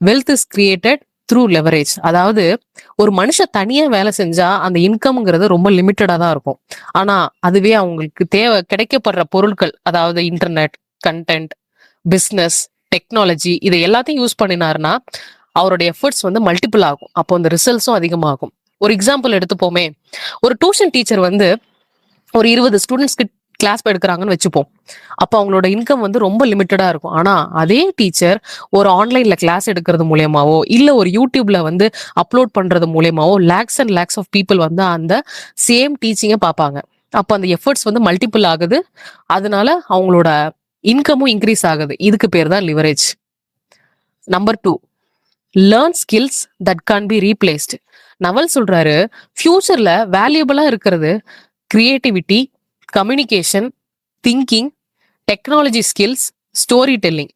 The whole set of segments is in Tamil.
Wealth is created through leverage. அதாவது ஒரு மனுஷன் தனியா வேலை செஞ்சா அந்த இன்கம்ங்கிறது ரொம்ப லிமிட்டடா தான் இருக்கும். ஆனா அதுவே அவங்களுக்கு தேவை கிடைக்கப்படுற பொருட்கள், அதாவது இன்டர்நெட், கண்டென்ட், பிசினஸ், டெக்னாலஜி, இதை எல்லாத்தையும் யூஸ் பண்ணினாருன்னா அவருடைய எஃபர்ட்ஸ் வந்து மல்டிபிள் ஆகும். அப்போ அந்த ரிசல்ட்ஸும் அதிகமாகும். ஒரு எக்ஸாம்பிள் எடுத்துப்போமே, ஒரு டியூஷன் டீச்சர் வந்து ஒரு 20 ஸ்டூடெண்ட்ஸ்க்கு கிளாஸ் எடுக்கிறாங்கன்னு வச்சுப்போம். அப்போ அவங்களோட இன்கம் வந்து ரொம்ப லிமிட்டடா இருக்கும். ஆனா அதே டீச்சர் ஒரு ஆன்லைன்ல கிளாஸ் எடுக்கிறது மூலியமாவோ இல்ல ஒரு யூடியூப்ல வந்து அப்லோட் பண்றது மூலியமாவோ lakhs and lakhs of people வந்து அந்த சேம் டீச்சிங்கை பார்ப்பாங்க. அப்போ அந்த எஃபர்ட்ஸ் வந்து மல்டிபிள் ஆகுது. அதனால அவங்களோட இன்கமும் இன்க்ரீஸ் ஆகுது. இதுக்கு பேர் தான் leverage. Number 2, learn skills that can be replaced. Naval சொல்றாரு, ஃபியூச்சர்ல வேல்யூபிளா இருக்கிறது creativity, communication, thinking, technology skills, story telling.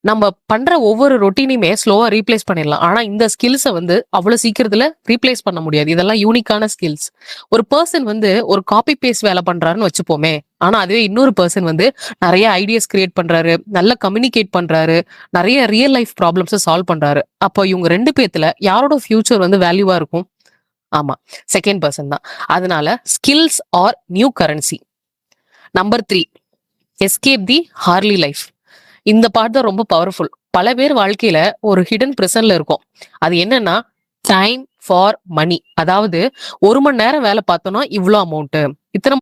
நம்ம பண்ற ஒவ்வொரு ரொட்டீனையுமே ஸ்லோவா ரீப்ளேஸ் பண்ணிடலாம். ஆனா இந்த ஸ்கில்ஸை வந்து அவ்வளவு சீக்கிரத்துல ரீப்ளேஸ் பண்ண முடியாது. இதெல்லாம் யூனிக்கான ஸ்கில்ஸ். ஒரு பர்சன் வந்து ஒரு காப்பி பேஸ்ட் வேலை பண்றாருன்னு வச்சுப்போமே. ஆனா அதுவே இன்னொரு பர்சன் வந்து நிறைய ஐடியாஸ் கிரியேட் பண்றாரு, நல்லா கம்யூனிகேட் பண்றாரு, நிறைய ரியல் லைஃப் ப்ராப்ளம்ஸை சால்வ் பண்றாரு. அப்போ இவங்க 2 பேத்துல யாரோட ஃபியூச்சர் வந்து வேல்யூவா இருக்கும்? ஆமா, செகண்ட் பர்சன் தான். அதனால skills are new currency. Number 3, escape the hurry life. இந்த பார்ட் தான் ரொம்ப பவர்ஃபுல். பல பேர் வாழ்க்கையில ஒரு ஹிடன் பிரசன்ல இருக்கும். அது என்னன்னா டைம் ஃபார் மணி. அதாவது 1 மணி நேரம் வேலை பார்த்தோம்னா இவ்வளோ அமௌண்ட், இத்தனை